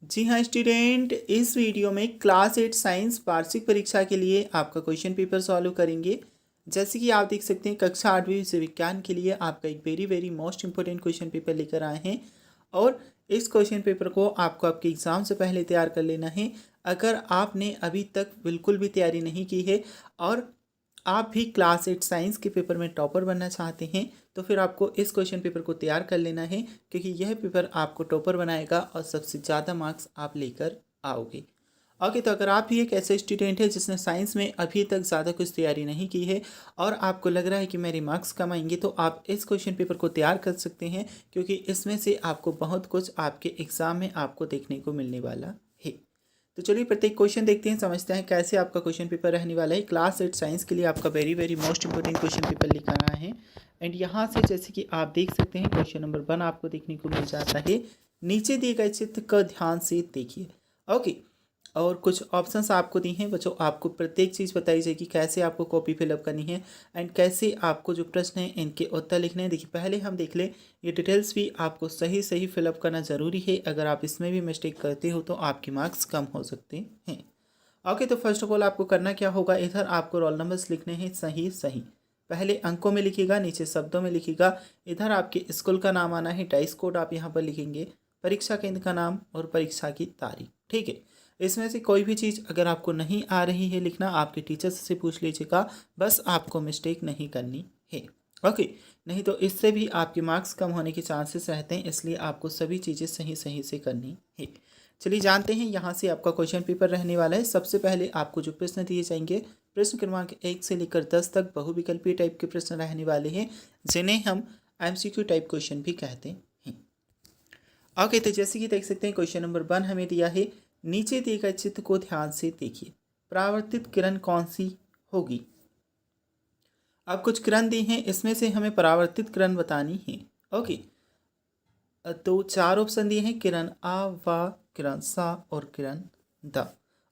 जी हाँ स्टूडेंट, इस वीडियो में क्लास 8 साइंस वार्षिक परीक्षा के लिए आपका क्वेश्चन पेपर सॉल्व करेंगे। जैसे कि आप देख सकते हैं कक्षा 8वीं विषय विज्ञान के लिए आपका एक very most important question paper लेकर आए हैं और इस क्वेश्चन पेपर को आपको आपके एग्ज़ाम से पहले तैयार कर लेना है। अगर आपने अभी तक बिल्कुल भी तैयारी नहीं की है और आप भी क्लास 8 साइंस के पेपर में टॉपर बनना चाहते हैं तो फिर आपको इस क्वेश्चन पेपर को तैयार कर लेना है, क्योंकि यह पेपर आपको टॉपर बनाएगा और सबसे ज़्यादा मार्क्स आप लेकर आओगे। ओके, तो अगर आप भी एक ऐसे स्टूडेंट है जिसने साइंस में अभी तक ज़्यादा कुछ तैयारी नहीं की है और आपको लग रहा है कि मेरे मार्क्स कम आएंगे, तो आप इस क्वेश्चन पेपर को तैयार कर सकते हैं, क्योंकि इसमें से आपको बहुत कुछ आपके एग्ज़ाम में आपको देखने को मिलने वाला है। तो चलिए प्रत्येक क्वेश्चन देखते हैं, समझते हैं कैसे आपका क्वेश्चन पेपर रहने वाला है। क्लास 8 साइंस के लिए आपका very most important question paper लेकर आना है। एंड यहाँ से जैसे कि आप देख सकते हैं क्वेश्चन नंबर 1 आपको देखने को मिल जाता है। नीचे दिए गए चित्र का ध्यान से देखिए। ओके, और कुछ ऑप्शंस आपको दी हैं बच्चों, आपको प्रत्येक चीज़ बताई जाएगी कैसे आपको कॉपी फिलअप करनी है एंड कैसे आपको जो प्रश्न हैं इनके उत्तर लिखने हैं। देखिए पहले हम देख लें, ये डिटेल्स भी आपको सही फिलअप करना ज़रूरी है। अगर आप इसमें भी मिस्टेक करते हो तो आपके मार्क्स कम हो सकते हैं। ओके, तो फर्स्ट ऑफ ऑल आपको करना क्या होगा, इधर आपको रोल नंबर्स लिखने हैं सही। पहले अंकों में लिखिएगा, नीचे शब्दों में लिखिएगा। इधर आपके स्कूल का नाम आना है, डाइस कोड आप यहाँ पर लिखेंगे, परीक्षा केंद्र का नाम और परीक्षा की तारीख। ठीक है, इसमें से कोई भी चीज़ अगर आपको नहीं आ रही है लिखना, आपके टीचर से पूछ लीजिएगा, बस आपको मिस्टेक नहीं करनी है। ओके, नहीं तो इससे भी आपके मार्क्स कम होने के चांसेस रहते हैं, इसलिए आपको सभी चीज़ें सही से करनी है। चलिए जानते हैं यहाँ से आपका क्वेश्चन पेपर रहने वाला है। सबसे पहले आपको जो प्रश्न दिए जाएंगे, प्रश्न क्रमांक 1 से लेकर 10 तक बहुविकल्पीय टाइप के प्रश्न रहने वाले हैं, जिन्हें हम एमसीक्यू टाइप क्वेश्चन भी कहते हैं। ओके, तो जैसे कि देख सकते हैं क्वेश्चन नंबर 1 हमें दिया है। नीचे दिए गए चित्र को ध्यान से देखिए, परावर्तित किरण कौन सी होगी। अब कुछ किरण दी हैं, इसमें से हमें परावर्तित किरण बतानी है। ओके, तो 4 ऑप्शन दिए हैं, किरण आ, वा, किरण सा और किरण द।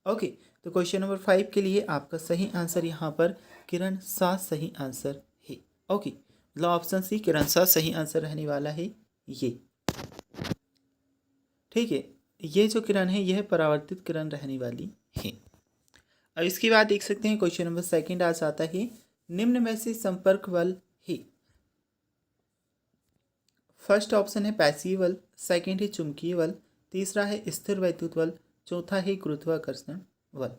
ओके, तो क्वेश्चन नंबर 5 के लिए आपका सही आंसर यहाँ पर किरण सा सही आंसर है। ओके, मतलब ऑप्शन सी किरण सा सही आंसर रहने वाला है ये। ठीक है, ये जो किरण है यह परावर्तित किरण रहने वाली है। अब इसके बाद देख सकते हैं क्वेश्चन नंबर 2 आ जाता है, निम्न में से संपर्क बल है। फर्स्ट ऑप्शन है पैसिव बल, सेकेंड है चुंबकीय बल, तीसरा है स्थिर वैद्युत बल, चौथा है गुरुत्वाकर्षण बल।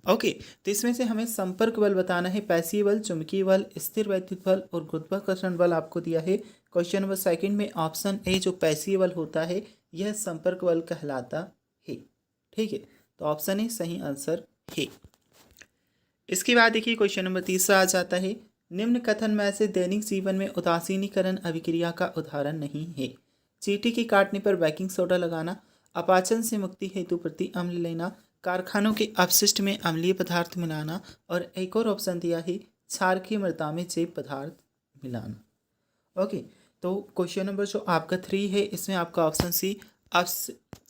ओके, तो इसमें से हमें संपर्क बल बताना है। पैसिव बल, चुंबकीय बल, स्थिर वैद्युत बल और गुरुत्वाकर्षण बल आपको दिया है। क्वेश्चन नंबर 2 में ऑप्शन ए जो पैसिव बल होता है यह संपर्क बल कहलाता है। ठीक है, तो ऑप्शन ए सही आंसर है। इसके बाद देखिए क्वेश्चन नंबर 3 आ जाता है, निम्न कथन में से दैनिक जीवन में उदासीनीकरण अभिक्रिया का उदाहरण नहीं है। चींटी के काटने पर बेकिंग सोडा लगाना, अपाचन से मुक्ति हेतु प्रति अम्ल लेना, कारखानों के अपशिष्ट में अम्लीय पदार्थ मिलाना और एक और ऑप्शन दिया है क्षारकीय मृदा में जैव पदार्थ मिलाना। ओके, तो क्वेश्चन नंबर जो आपका 3 है इसमें आपका ऑप्शन सी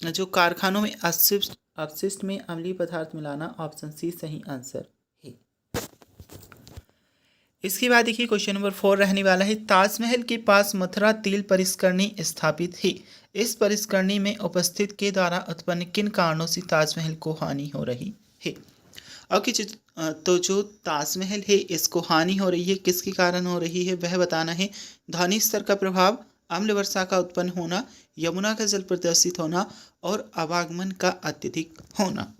जो कारखानों में अपशिष्ट में अम्लीय पदार्थ मिलाना, ऑप्शन सी सही आंसर है। इसके बाद देखिए क्वेश्चन नंबर 4 रहने वाला है, ताजमहल के पास मथुरा तेल परिष्करणी स्थापित है। इस परिष्करणी में उपस्थित के द्वारा उत्पन्न किन कारणों से ताजमहल को हानि हो रही है। ओके, तो जो ताजमहल है इसको हानि हो रही है, किसके कारण हो रही है वह बताना है। ध्वनि स्तर का प्रभाव, अम्ल वर्षा का उत्पन्न होना, यमुना का जल प्रदूषित होना और आवागमन का अत्यधिक होना।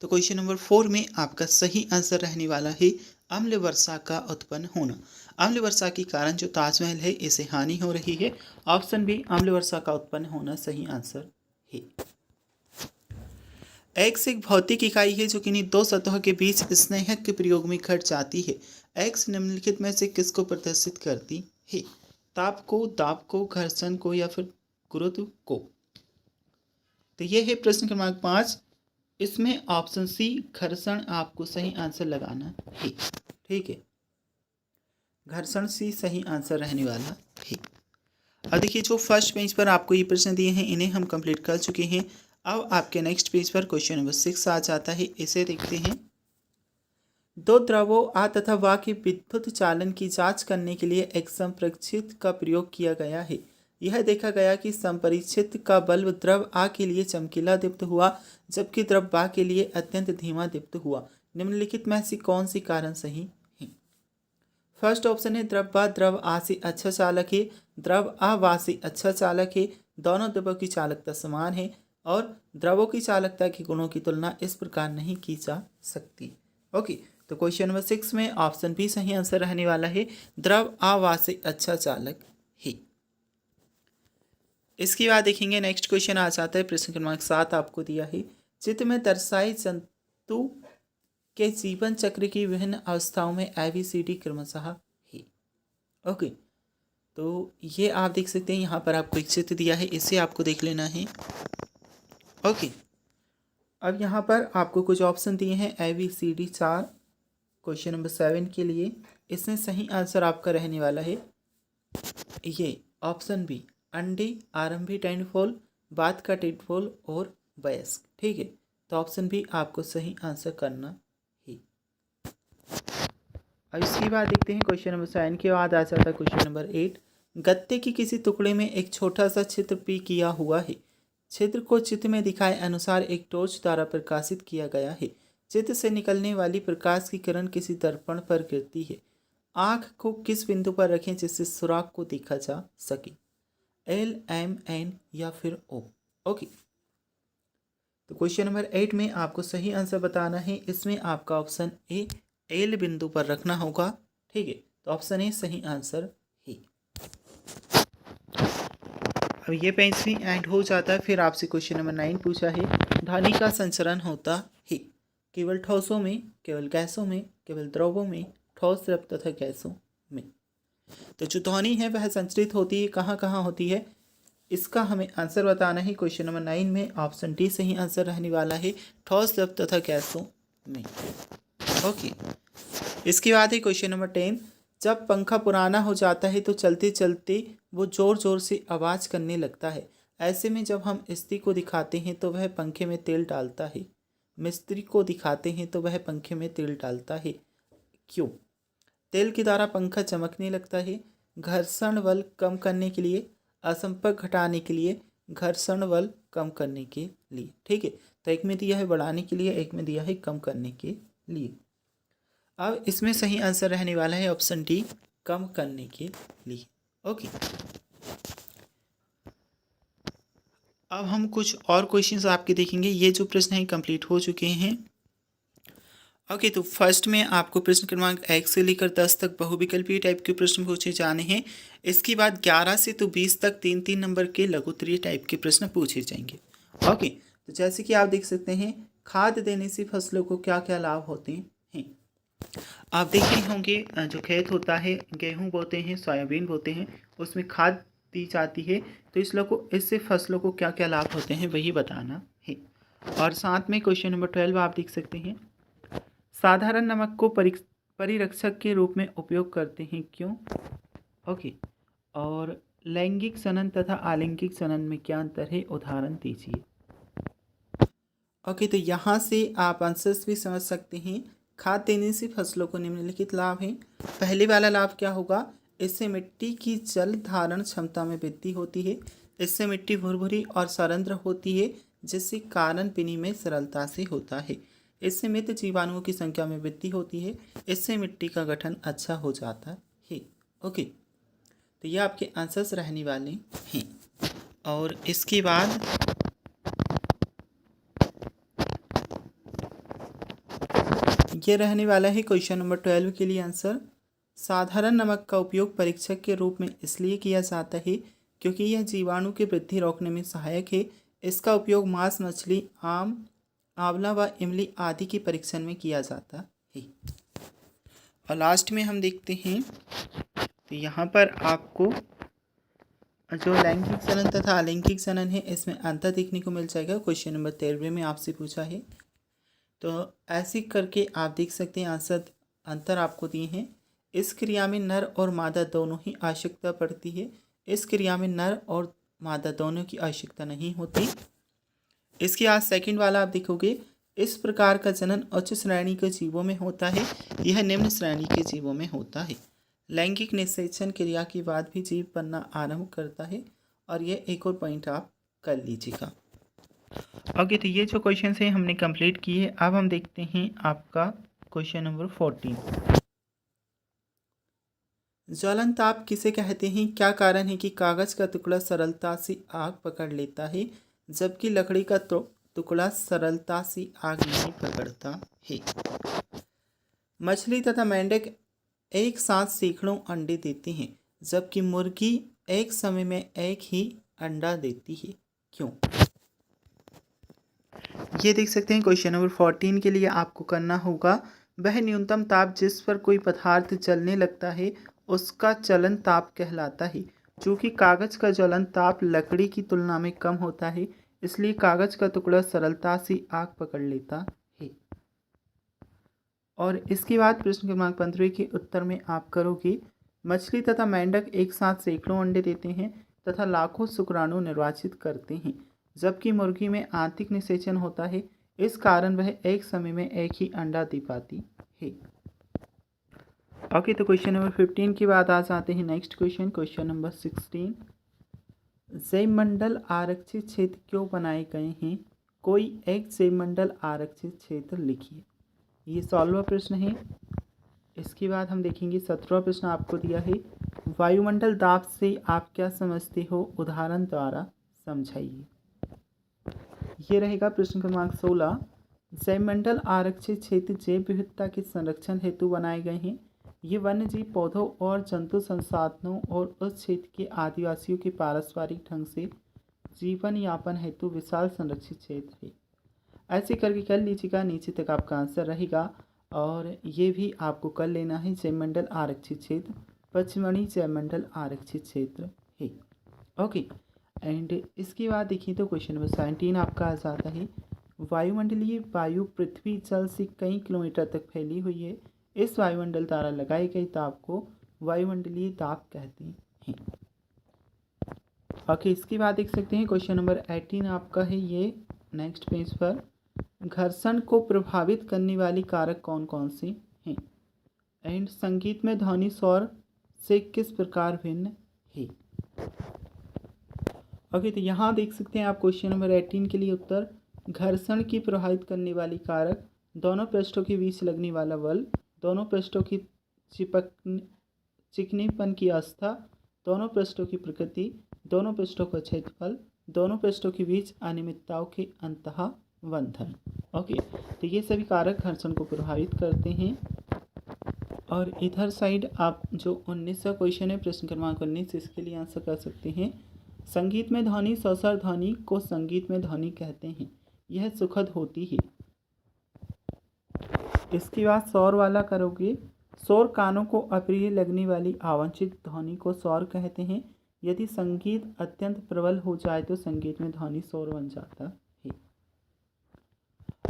तो क्वेश्चन नंबर 4 में आपका सही आंसर रहने वाला है अम्ल वर्षा का उत्पन्न होना। अम्ल वर्षा के कारण जो ताजमहल है इसे हानि हो रही है। ऑप्शन बी अम्ल वर्षा का उत्पन्न होना सही आंसर है। एक्स एक भौतिक इकाई है जो किन्हीं दो सतहों के बीच स्नेहक के प्रयोग में घट जाती है। एक्स निम्नलिखित में से किसको प्रदर्शित करती है। ताप को, दाब को, घर्षण को या फिर गुरुत्व को। तो यह है प्रश्न क्रमांक 5। इसमें ऑप्शन सी घर्षण आपको सही आंसर लगाना है। ठीक है, घर्षण सी सही आंसर रहने वाला है। अब देखिए जो फर्स्ट पेज पर आपको ये प्रश्न दिए हैं इन्हें हम कंप्लीट कर चुके हैं। अब आपके नेक्स्ट पेज पर क्वेश्चन नंबर 6 आ जाता है, इसे देखते हैं। दो द्रवों आ तथा वा के विद्युत चालन की जांच करने के लिए एक संप्रेक्षित का प्रयोग किया गया है। यह देखा गया कि संपरीक्षित का बल्ब द्रव आ के लिए चमकीला दीप्त हुआ, जबकि द्रव बा के लिए अत्यंत धीमा दीप्त हुआ। निम्नलिखित में से कौन सी कारण सही है? फर्स्ट ऑप्शन है द्रव बा द्रव आ से अच्छा चालक है, द्रव आ वा से अच्छा चालक है, दोनों द्रवों की चालकता समान है और द्रवों की चालकता के गुणों की तुलना इस प्रकार नहीं की जा सकती। ओके, तो क्वेश्चन नंबर 6 में ऑप्शन बी सही आंसर रहने वाला है, द्रव आ वा से अच्छा चालक है। इसके बाद देखेंगे नेक्स्ट क्वेश्चन आ जाता है प्रश्न क्रमांक 7 आपको दिया है, चित्र में दर्शाई जंतु के जीवन चक्र की विभिन्न अवस्थाओं में ABCD क्रमशः है। ओके, तो ये आप देख सकते हैं, यहाँ पर आपको एक चित्र दिया है, इसे आपको देख लेना है। ओके, अब यहाँ पर आपको कुछ ऑप्शन दिए हैं ABCD 4 क्वेश्चन नंबर 7 के लिए। इसमें सही आंसर आपका रहने वाला है ये ऑप्शन बी, अंडे, आरंभी टेंटफॉल, बात का टेंटफॉल और वयस्क। ठीक है, तो ऑप्शन बी आपको सही आंसर करना है। अब इसके बाद देखते हैं क्वेश्चन नंबर 7 के बाद आ जाता है क्वेश्चन नंबर 8, गत्ते की किसी टुकड़े में एक छोटा सा छिद्र पी किया हुआ है। छिद्र को चित्र में दिखाए अनुसार एक टॉर्च द्वारा प्रकाशित किया गया है। चित्र से निकलने वाली प्रकाश की किरण किसी दर्पण पर गिरती है। आँख को किस बिंदु पर रखें जिससे सुराख को देखा जा सके? L, M, N या फिर O? ओके, तो क्वेश्चन नंबर 8 में आपको सही आंसर बताना है। इसमें आपका ऑप्शन ए L बिंदु पर रखना होगा। ठीक है, तो ऑप्शन ए सही आंसर है। अब ये पेज भी एंड हो जाता है। फिर आपसे क्वेश्चन नंबर 9 पूछा है, ध्वनि का संचरण होता है केवल ठोसों में, केवल गैसों में, केवल द्रवों में, ठोस द्रव तथा गैसों में। तो जो ध्वनि है वह संचरित होती है, कहाँ कहाँ होती है, इसका हमें आंसर बताना है। क्वेश्चन नंबर 9 में ऑप्शन डी सही आंसर रहने वाला है, ठोस द्रव तथा गैसों में। ओके, इसके बाद है क्वेश्चन नंबर 10, जब पंखा पुराना हो जाता है तो चलते चलते वो ज़ोर ज़ोर से आवाज़ करने लगता है। ऐसे में जब हम स्त्री को दिखाते हैं तो वह पंखे में तेल डालता है, मिस्त्री को दिखाते हैं तो वह पंखे में तेल डालता है। क्यों? तेल के द्वारा पंखा चमकने लगता है, घर्षण बल कम करने के लिए, असंपर्क घटाने के लिए, घर्षण बल कम करने के लिए। ठीक है, तो एक में दिया है बढ़ाने के लिए, एक में दिया है कम करने के लिए। अब इसमें सही आंसर रहने वाला है ऑप्शन डी, कम करने के लिए। ओके, अब हम कुछ और क्वेश्चंस आपके देखेंगे। ये जो प्रश्न हैं कंप्लीट हो चुके हैं। ओके, तो फर्स्ट में आपको प्रश्न क्रमांक 1 से लेकर 10 तक बहुविकल्पीय टाइप के प्रश्न पूछे जाने हैं। इसके बाद 11 से तो 20 तक 3-3 नंबर के लघुत्तरीय टाइप के प्रश्न पूछे जाएंगे। ओके, तो जैसे कि आप देख सकते हैं, खाद देने से फसलों को क्या क्या लाभ होते हैं। आप देख रहे होंगे, जो खेत होता है, गेहूं बोते हैं, सोयाबीन बोते हैं, उसमें खाद दी जाती है, तो इससे फसलों को क्या क्या लाभ होते हैं वही बताना है। और साथ में क्वेश्चन नंबर 12 आप देख सकते हैं, साधारण नमक को परिरक्षक के रूप में उपयोग करते हैं, क्यों? ओके, और लैंगिक सनन तथा आलैंगिक सनन में क्या अंतर है, उदाहरण दीजिए। ओके, तो यहाँ से आप आंसर्स भी समझ सकते हैं। खाद देने से फसलों को निम्नलिखित लाभ हैं। पहले वाला लाभ क्या होगा, इससे मिट्टी की जल धारण क्षमता में वृद्धि होती है, इससे मिट्टी भुरभुरी और सरंध्र होती है, जिससे कारण पीने में सरलता से होता है, इससे मृत जीवाणुओं की संख्या में वृद्धि होती है, इससे मिट्टी का गठन अच्छा हो जाता है। ओके, तो ये आपके आंसर्स रहने वाले हैं। और इसके बाद ये रहने वाला है क्वेश्चन नंबर 12 के लिए आंसर। साधारण नमक का उपयोग परीक्षक के रूप में इसलिए किया जाता है क्योंकि यह जीवाणु की वृद्धि रोकने में सहायक है। इसका उपयोग मांस, मछली, आम, आंवला व इमली आदि के परीक्षण में किया जाता है। और लास्ट में हम देखते हैं, तो यहाँ पर आपको जो लैंगिक सनन तथा अलैंगिक सनन है इसमें अंतर देखने को मिल जाएगा। क्वेश्चन नंबर 13 में आपसे पूछा है, तो ऐसे करके आप देख सकते हैं आंसर अंतर आपको दिए हैं। इस क्रिया में नर और मादा दोनों ही आवश्यकता पड़ती है, इस क्रिया में नर और मादा दोनों की आवश्यकता नहीं होती। इसके आज सेकंड वाला आप देखोगे, इस प्रकार का जनन उच्च श्रेणी के जीवों में होता है, यह निम्न श्रेणी के जीवों में होता है। लैंगिक निषेचन क्रिया के बाद भी जीव बनना आरंभ करता है और ये एक और पॉइंट आप कर लीजिएगा। ओके, तो ये जो क्वेश्चन है हमने कंप्लीट किए। अब हम देखते हैं आपका क्वेश्चन नंबर 14। ज्वलन ताप किसे कहते हैं? क्या कारण है कि कागज का टुकड़ा सरलता से आग पकड़ लेता है जबकि लकड़ी का टुकड़ा सरलता से आग नहीं पकड़ता है? मछली तथा मेंढक एक साथ सैकड़ों अंडे देते हैं जबकि मुर्गी एक समय में एक ही अंडा देती है, क्यों? ये देख सकते हैं क्वेश्चन नंबर 14 के लिए आपको करना होगा, वह न्यूनतम ताप जिस पर कोई पदार्थ जलने लगता है उसका चलन ताप कहलाता है। चूँकि कागज का ज्वलन ताप लकड़ी की तुलना में कम होता है इसलिए कागज का टुकड़ा सरलता से आग पकड़ लेता है। और इसके बाद प्रश्न क्रमांक 15 के उत्तर में आप करोगे, मछली तथा मेंढक एक साथ सैकड़ों अंडे देते हैं तथा लाखों शुक्राणु निर्वाचित करते हैं जबकि मुर्गी में आंतरिक निषेचन होता है, इस कारण वह एक समय में एक ही अंडा दे पाती है। ओके, तो क्वेश्चन नंबर 15 के बाद आ जाते हैं नेक्स्ट क्वेश्चन, क्वेश्चन नंबर 16। जैवमंडल आरक्षित क्षेत्र क्यों बनाए गए हैं? कोई एक जैवमंडल आरक्षित क्षेत्र लिखिए। ये 16वां प्रश्न है। इसके बाद हम देखेंगे 17वां प्रश्न आपको दिया है, वायुमंडल दाब से आप क्या समझते हो? उदाहरण द्वारा समझाइए। ये रहेगा प्रश्न क्रमांक 16। जैवमंडल आरक्षित क्षेत्र जैव विविधता के संरक्षण हेतु बनाए गए हैं। ये वन्यजीव, पौधों और जंतु संसाधनों और उस क्षेत्र के आदिवासियों के पारस्परिक ढंग से जीवन यापन हेतु विशाल संरक्षित क्षेत्र है। ऐसे करके कर लीजिएगा, नीचे तक आपका आंसर रहेगा। और ये भी आपको कर लेना है, जैवमंडल आरक्षित क्षेत्र पचमढ़ी जैवमंडल आरक्षित क्षेत्र है। ओके, एंड इसके बाद देखिए तो क्वेश्चन नंबर 17 आपका आ जाता है, वायुमंडलीय वायु पृथ्वी जल से कई किलोमीटर तक फैली हुई है। इस वायुमंडल द्वारा लगाए गए दाब को वायुमंडलीय दाब कहते हैं। ओके, इसके बाद देख सकते हैं क्वेश्चन नंबर 18 आपका है ये नेक्स्ट पेज पर, घर्षण को प्रभावित करने वाली कारक कौन कौन से हैं? एंड संगीत में ध्वनि शोर से किस प्रकार भिन्न है? ओके, तो यहाँ देख सकते हैं आप क्वेश्चन नंबर 18 के लिए उत्तर, घर्षण की प्रभावित करने वाली कारक, दोनों पृष्ठों के बीच लगने वाला बल, दोनों पृष्ठों की चिकनीपन की अवस्था, दोनों पृष्ठों की प्रकृति, दोनों पृष्ठों का क्षेत्रफल, दोनों पृष्ठों के बीच अनियमितताओं के अंतः बंधन। ओके, तो ये सभी कारक घर्षण को प्रभावित करते हैं। और इधर साइड आप जो 19वां क्वेश्चन है प्रश्न क्रमांक 19, इसके लिए आंसर कर सकते हैं, संगीत में ध्वनि सौसर ध्वनि को संगीत में ध्वनि कहते हैं, यह सुखद होती है। इसके बाद शोर वाला करोगे, शोर कानों को अप्रिय लगने वाली अवांछित ध्वनि को शोर कहते हैं। यदि संगीत अत्यंत प्रबल हो जाए तो संगीत में ध्वनि शोर बन जाता है।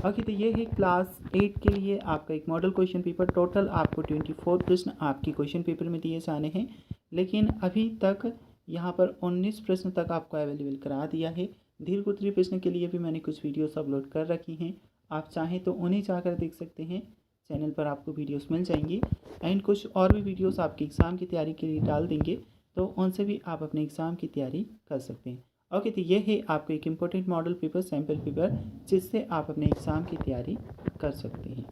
ओके, तो ये है क्लास 8 के लिए आपका एक मॉडल क्वेश्चन पेपर। टोटल आपको 24 प्रश्न आपके क्वेश्चन पेपर में दिए जाने हैं, लेकिन अभी तक यहाँ पर 19 प्रश्न तक आपको अवेलेबल करा दिया है। दीर्घ उत्तरीय प्रश्न के लिए भी मैंने कुछ वीडियोस अपलोड कर रखी हैं, आप चाहें तो उन्हें जाकर देख सकते हैं, चैनल पर आपको वीडियोस मिल जाएंगी। एंड कुछ और भी वीडियोस आपके एग्ज़ाम की तैयारी के लिए डाल देंगे, तो उनसे भी आप अपने एग्ज़ाम की तैयारी कर सकते हैं। ओके, तो ये है आपका एक important model paper, sample paper, जिससे आप अपने एग्ज़ाम की तैयारी कर सकते हैं।